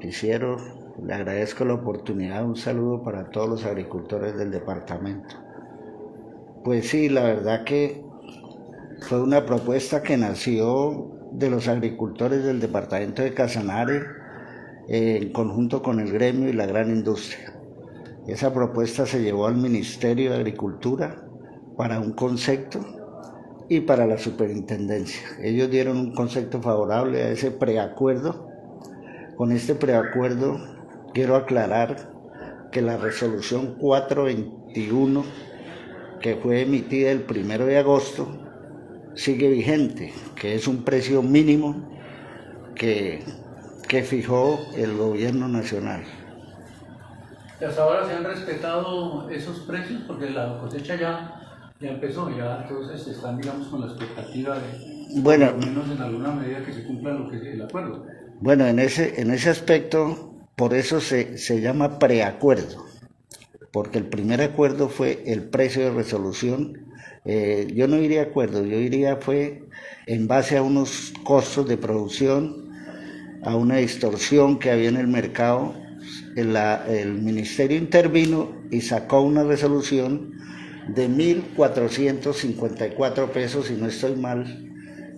noticiero. Le agradezco la oportunidad. Un saludo para todos los agricultores del departamento. Pues sí, la verdad que fue una propuesta que nació de los agricultores del departamento de Casanare en conjunto con el gremio y la gran industria. Esa propuesta se llevó al Ministerio de Agricultura para un concepto y para la superintendencia. Ellos dieron un concepto favorable a ese preacuerdo. Con este preacuerdo quiero aclarar que la resolución 421, que fue emitida el 1 de agosto, sigue vigente, que es un precio mínimo que fijó el gobierno nacional. ¿Y hasta ahora se han respetado esos precios? Porque la cosecha ya empezó, ya entonces están, digamos, con la expectativa de, bueno, por lo menos en alguna medida, que se cumpla lo que es el acuerdo. Bueno, en ese aspecto, por eso se llama preacuerdo, porque el primer acuerdo fue el precio de resolución. Yo no diría acuerdo, yo diría fue en base a unos costos de producción, a una distorsión que había en el mercado. El ministerio intervino y sacó una resolución de 1.454 pesos, si no estoy mal,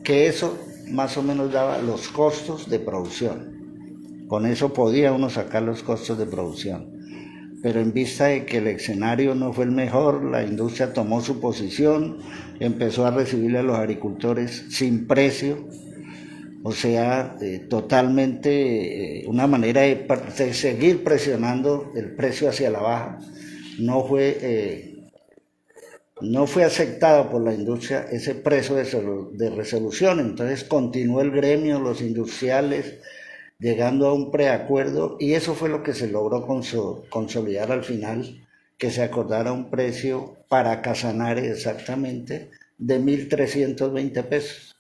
que eso más o menos daba los costos de producción. Con eso podía uno sacar los costos de producción. Pero en vista de que el escenario no fue el mejor, la industria tomó su posición, empezó a recibirle a los agricultores sin precio, o sea, totalmente una manera de seguir presionando el precio hacia la baja. No fue aceptado por la industria ese precio de resolución. Entonces continuó el gremio, los industriales, llegando a un preacuerdo, y eso fue lo que se logró consolidar al final, que se acordara un precio para Casanare exactamente de 1.320 pesos.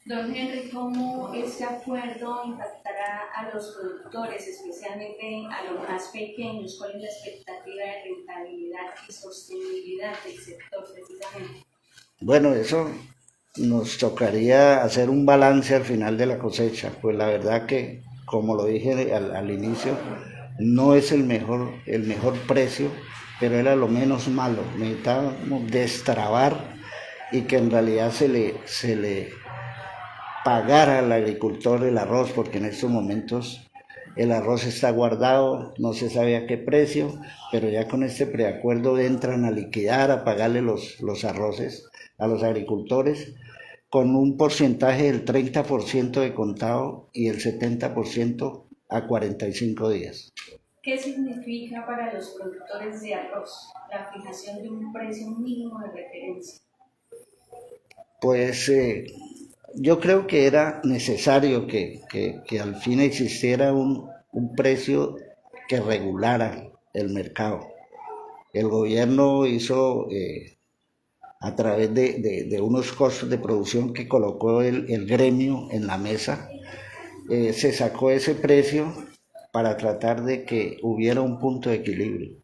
Don Henry, ¿cómo este acuerdo impactará a los productores, especialmente a los más pequeños? ¿Cuál es la expectativa de rentabilidad y sostenibilidad del sector precisamente? Bueno, eso nos tocaría hacer un balance al final de la cosecha. Pues la verdad que, como lo dije al inicio, no es el mejor precio, pero era lo menos malo. Necesitábamos destrabar y que en realidad se le pagar al agricultor el arroz, porque en estos momentos el arroz está guardado, no se sabe a qué precio, pero ya con este preacuerdo entran a liquidar, a pagarle los arroces a los agricultores con un porcentaje del 30% de contado y el 70% a 45 días. ¿Qué significa para los productores de arroz la fijación de un precio mínimo de referencia? Pues yo creo que era necesario que al fin existiera un precio que regulara el mercado. El gobierno hizo a través de unos costos de producción que colocó el gremio en la mesa, se sacó ese precio para tratar de que hubiera un punto de equilibrio.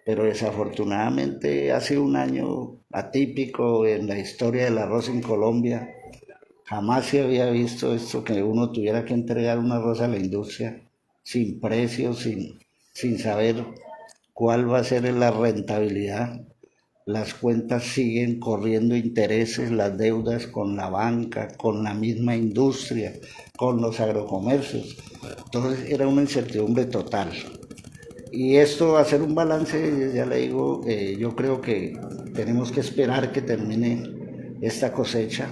Pero desafortunadamente ha sido un año atípico en la historia del arroz en Colombia. Jamás se había visto esto, que uno tuviera que entregar un arroz a la industria sin precio, sin saber cuál va a ser la rentabilidad. Las cuentas siguen corriendo intereses, las deudas con la banca, con la misma industria, con los agrocomercios. Entonces era una incertidumbre total. Y esto, hacer un balance, ya le digo, yo creo que tenemos que esperar que termine esta cosecha,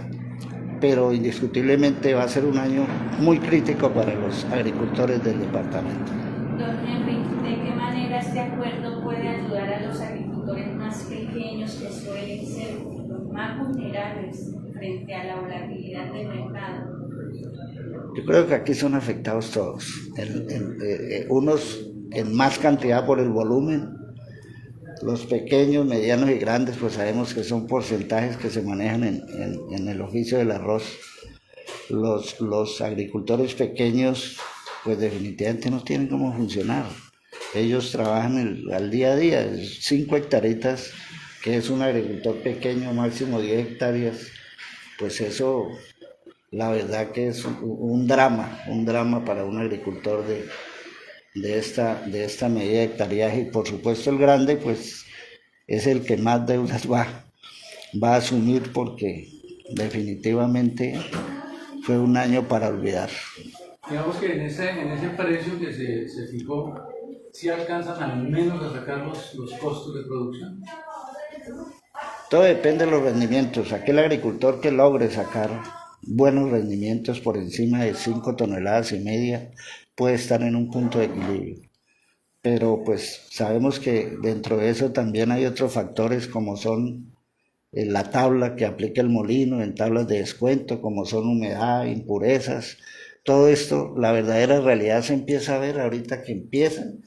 pero indiscutiblemente va a ser un año muy crítico para los agricultores del departamento. Don Henry, ¿de qué manera este acuerdo puede ayudar a los agricultores más pequeños, que suelen ser los más vulnerables frente a la volatilidad del mercado? Yo creo que aquí son afectados todos, unos en más cantidad por el volumen. Los pequeños, medianos y grandes, pues sabemos que son porcentajes que se manejan en el oficio del arroz. Los agricultores pequeños, pues definitivamente no tienen cómo funcionar. Ellos trabajan al día a día, 5 hectáreas, que es un agricultor pequeño, máximo 10 hectáreas, pues eso la verdad que es un drama para un agricultor de esta medida de hectareaje, y por supuesto el grande pues es el que más deudas va a asumir, porque definitivamente fue un año para olvidar. Digamos que en ese precio que se fijó, ¿sí alcanzan al menos a sacar los costos de producción? Todo depende de los rendimientos. Aquel agricultor que logre sacar buenos rendimientos por encima de 5,5 toneladas puede estar en un punto de equilibrio. Pero pues sabemos que dentro de eso también hay otros factores, como son la tabla que aplica el molino en tablas de descuento, como son humedad, impurezas. Todo esto, la verdadera realidad se empieza a ver ahorita que empiezan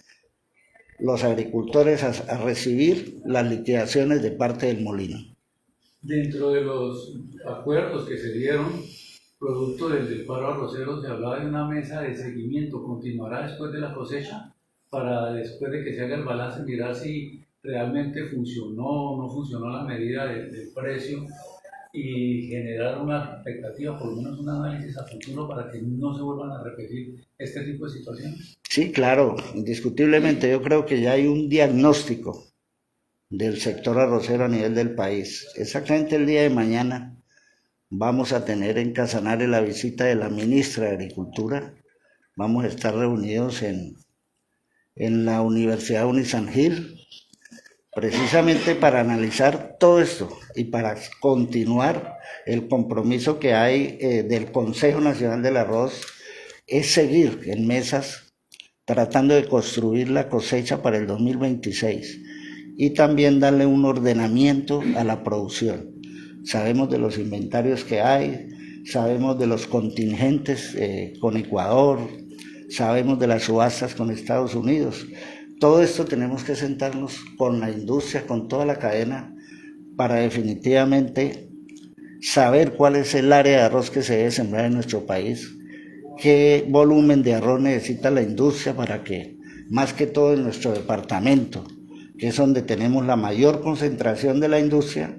los agricultores a recibir las liquidaciones de parte del molino. Dentro de los acuerdos que se dieron, producto del paro arrocero, se hablaba de una mesa de seguimiento. ¿Continuará después de la cosecha? Para después de que se haga el balance, mirar si realmente funcionó o no funcionó la medida del precio, y generar una expectativa, por lo menos un análisis a futuro, para que no se vuelvan a repetir este tipo de situaciones. Sí, claro, indiscutiblemente yo creo que ya hay un diagnóstico del sector arrocero a nivel del país. Exactamente el día de mañana vamos a tener en Casanare la visita de la ministra de Agricultura. Vamos a estar reunidos en la Universidad Unisangil, precisamente para analizar todo esto y para continuar el compromiso que hay del Consejo Nacional del Arroz, es seguir en mesas tratando de construir la cosecha para el 2026 y también darle un ordenamiento a la producción. Sabemos de los inventarios que hay, sabemos de los contingentes con Ecuador, sabemos de las subastas con Estados Unidos. Todo esto tenemos que sentarnos con la industria, con toda la cadena, para definitivamente saber cuál es el área de arroz que se debe sembrar en nuestro país, qué volumen de arroz necesita la industria para que, más que todo en nuestro departamento, que es donde tenemos la mayor concentración de la industria,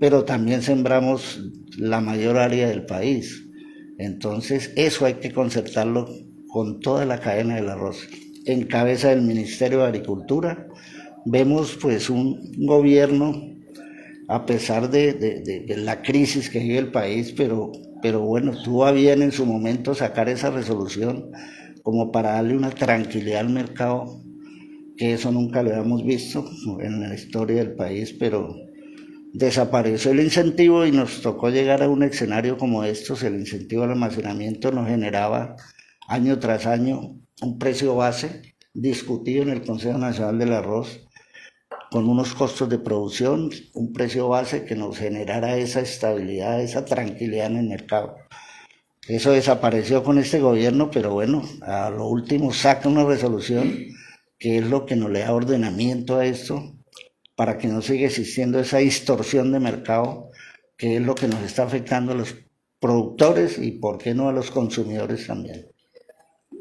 pero también sembramos la mayor área del país. Entonces eso hay que concertarlo con toda la cadena del arroz. En cabeza del Ministerio de Agricultura vemos pues un gobierno, a pesar de la crisis que vive el país, pero bueno, tuvo a bien en su momento sacar esa resolución como para darle una tranquilidad al mercado, que eso nunca lo habíamos visto en la historia del país, pero desapareció el incentivo y nos tocó llegar a un escenario como estos. El incentivo al almacenamiento nos generaba año tras año un precio base discutido en el Consejo Nacional del Arroz, con unos costos de producción, un precio base que nos generara esa estabilidad, esa tranquilidad en el mercado. Eso desapareció con este gobierno, pero bueno, a lo último saca una resolución que es lo que nos le da ordenamiento a esto, para que no siga existiendo esa distorsión de mercado, que es lo que nos está afectando a los productores y por qué no a los consumidores también.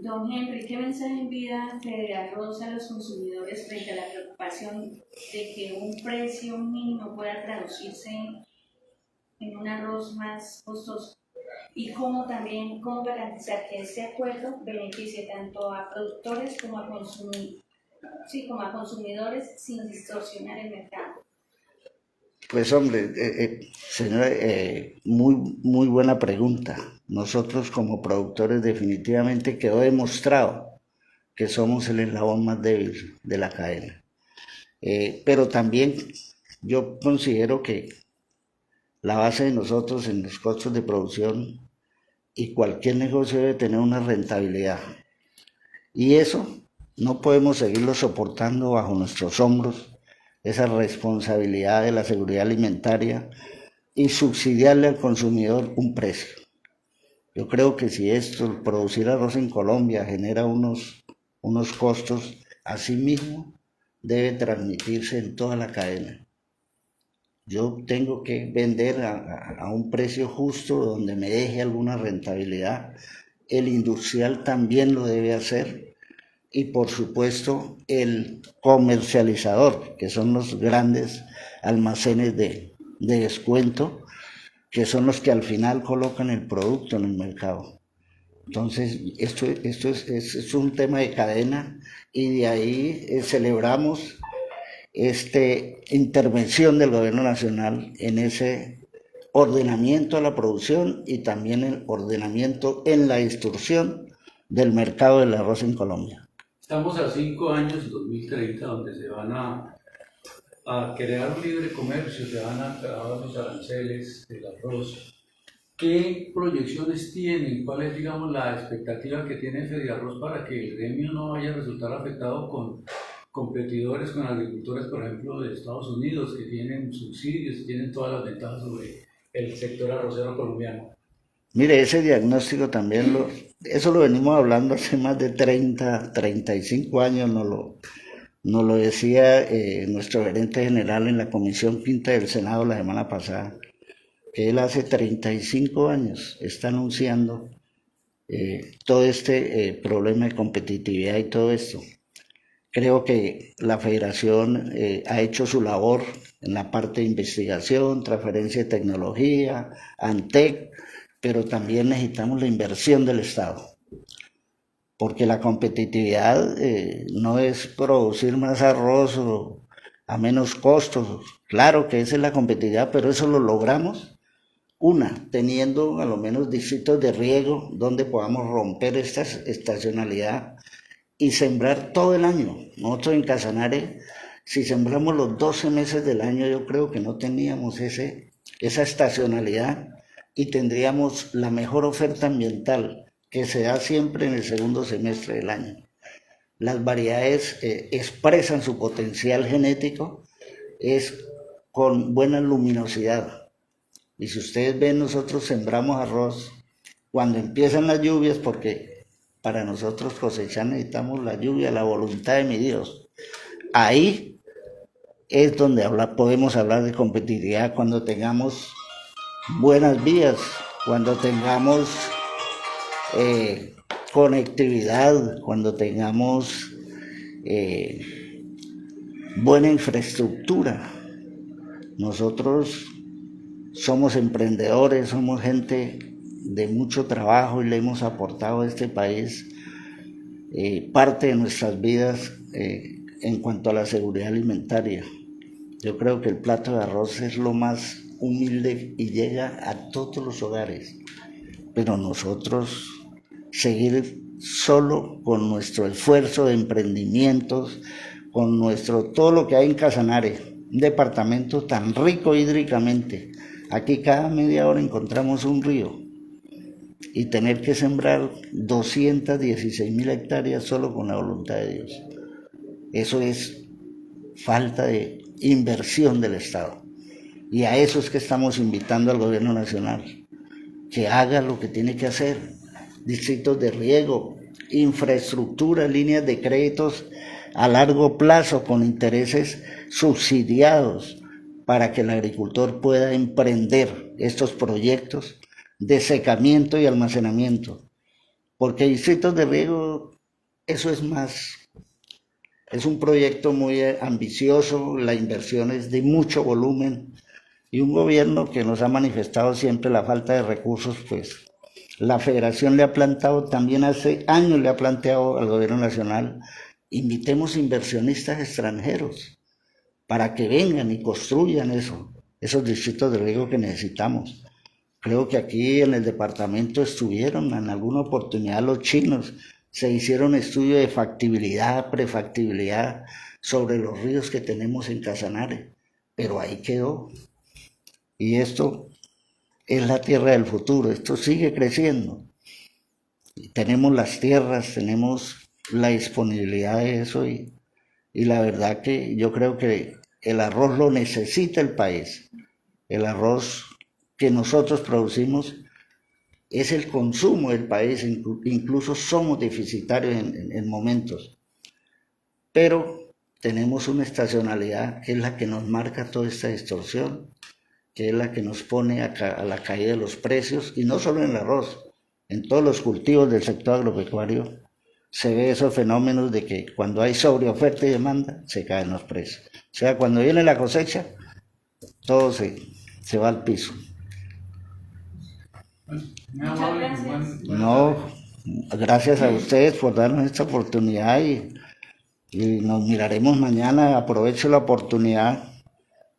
Don Henry, ¿qué mensaje envía Federarroz a los consumidores frente a la preocupación de que un precio mínimo pueda traducirse en un arroz más costoso? Y cómo garantizar que este acuerdo beneficie tanto a productores como a consumidores sin distorsionar el mercado. Pues hombre, señora, muy buena pregunta. Nosotros como productores definitivamente quedó demostrado que somos el eslabón más débil de la cadena. Pero también yo considero que la base de nosotros en los costos de producción, y cualquier negocio debe tener una rentabilidad. Y eso no podemos seguirlo soportando bajo nuestros hombros, esa responsabilidad de la seguridad alimentaria, y subsidiarle al consumidor un precio. Yo creo que si esto, producir arroz en Colombia, genera unos costos, así mismo debe transmitirse en toda la cadena. Yo tengo que vender a un precio justo donde me deje alguna rentabilidad. El industrial también lo debe hacer. Y por supuesto el comercializador, que son los grandes almacenes de descuento, que son los que al final colocan el producto en el mercado. Entonces, esto es un tema de cadena y de ahí celebramos esta intervención del gobierno nacional en ese ordenamiento de la producción y también el ordenamiento en la instrucción del mercado del arroz en Colombia. Estamos a 5 años, 2030, donde se van a crear un libre comercio, se van a acabar los aranceles del arroz. ¿Qué proyecciones tienen? ¿Cuál es, digamos, la expectativa que tiene Fediarroz para que el gremio no vaya a resultar afectado con competidores, con agricultores, por ejemplo, de Estados Unidos, que tienen subsidios y tienen todas las ventajas sobre el sector arrocero colombiano? Mire, ese diagnóstico también eso lo venimos hablando hace más de 35 años, nos lo decía nuestro gerente general en la Comisión Quinta del Senado la semana pasada, que él hace 35 años está anunciando todo este problema de competitividad y todo esto. Creo que la federación ha hecho su labor en la parte de investigación, transferencia de tecnología, ANTEC, pero también necesitamos la inversión del Estado, porque la competitividad no es producir más arroz a menos costos. Claro que esa es la competitividad, pero eso lo logramos teniendo a lo menos distritos de riego donde podamos romper esta estacionalidad y sembrar todo el año. Nosotros en Casanare, si sembramos los 12 meses del año, yo creo que no teníamos esa estacionalidad y tendríamos la mejor oferta ambiental que se da siempre en el segundo semestre del año. Las variedades expresan su potencial genético, es con buena luminosidad. Y si ustedes ven, nosotros sembramos arroz cuando empiezan las lluvias, porque para nosotros cosechar necesitamos la lluvia, la voluntad de mi Dios. Ahí es donde podemos hablar de competitividad, cuando tengamos buenas vías, cuando tengamos conectividad, cuando tengamos buena infraestructura. Nosotros somos emprendedores, somos gente de mucho trabajo y le hemos aportado a este país parte de nuestras vidas en cuanto a la seguridad alimentaria. Yo creo que el plato de arroz es lo más humilde y llega a todos los hogares, pero nosotros seguir solo con nuestro esfuerzo de emprendimientos, con todo lo que hay en Casanare, un departamento tan rico hídricamente. Aquí cada media hora encontramos un río y tener que sembrar 216.000 hectáreas solo con la voluntad de Dios. Eso es falta de inversión del Estado. Y a eso es que estamos invitando al gobierno nacional, que haga lo que tiene que hacer. Distritos de riego, infraestructura, líneas de créditos a largo plazo con intereses subsidiados para que el agricultor pueda emprender estos proyectos de secamiento y almacenamiento. Porque distritos de riego, eso es un proyecto muy ambicioso, la inversión es de mucho volumen y un gobierno que nos ha manifestado siempre la falta de recursos, pues la federación le ha planteado, también hace años le ha planteado al gobierno nacional, invitemos inversionistas extranjeros para que vengan y construyan esos distritos de riego que necesitamos. Creo que aquí en el departamento estuvieron en alguna oportunidad los chinos, se hicieron estudios de factibilidad, prefactibilidad sobre los ríos que tenemos en Casanare, pero ahí quedó. Y esto es la tierra del futuro, esto sigue creciendo. Tenemos las tierras, tenemos la disponibilidad de eso y la verdad que yo creo que el arroz lo necesita el país. El arroz que nosotros producimos es el consumo del país, incluso somos deficitarios en momentos. Pero tenemos una estacionalidad que es la que nos marca toda esta distorsión, que es la que nos pone a la caída de los precios, y no solo en el arroz, en todos los cultivos del sector agropecuario se ve esos fenómenos de que cuando hay sobreoferta y demanda se caen los precios. O sea, cuando viene la cosecha, todo se va al piso. Muy Muchas amable, gracias. buenas No, tardes. gracias a ustedes por darnos esta oportunidad y nos miraremos mañana. Aprovecho la oportunidad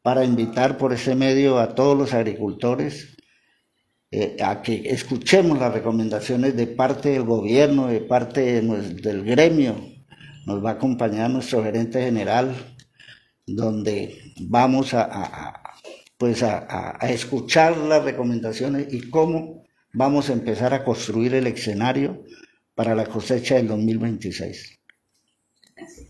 para invitar por ese medio a todos los agricultores a que escuchemos las recomendaciones de parte del gobierno, de parte del gremio. Nos va a acompañar nuestro gerente general, donde vamos pues a escuchar las recomendaciones y cómo vamos a empezar a construir el escenario para la cosecha del 2026. Gracias.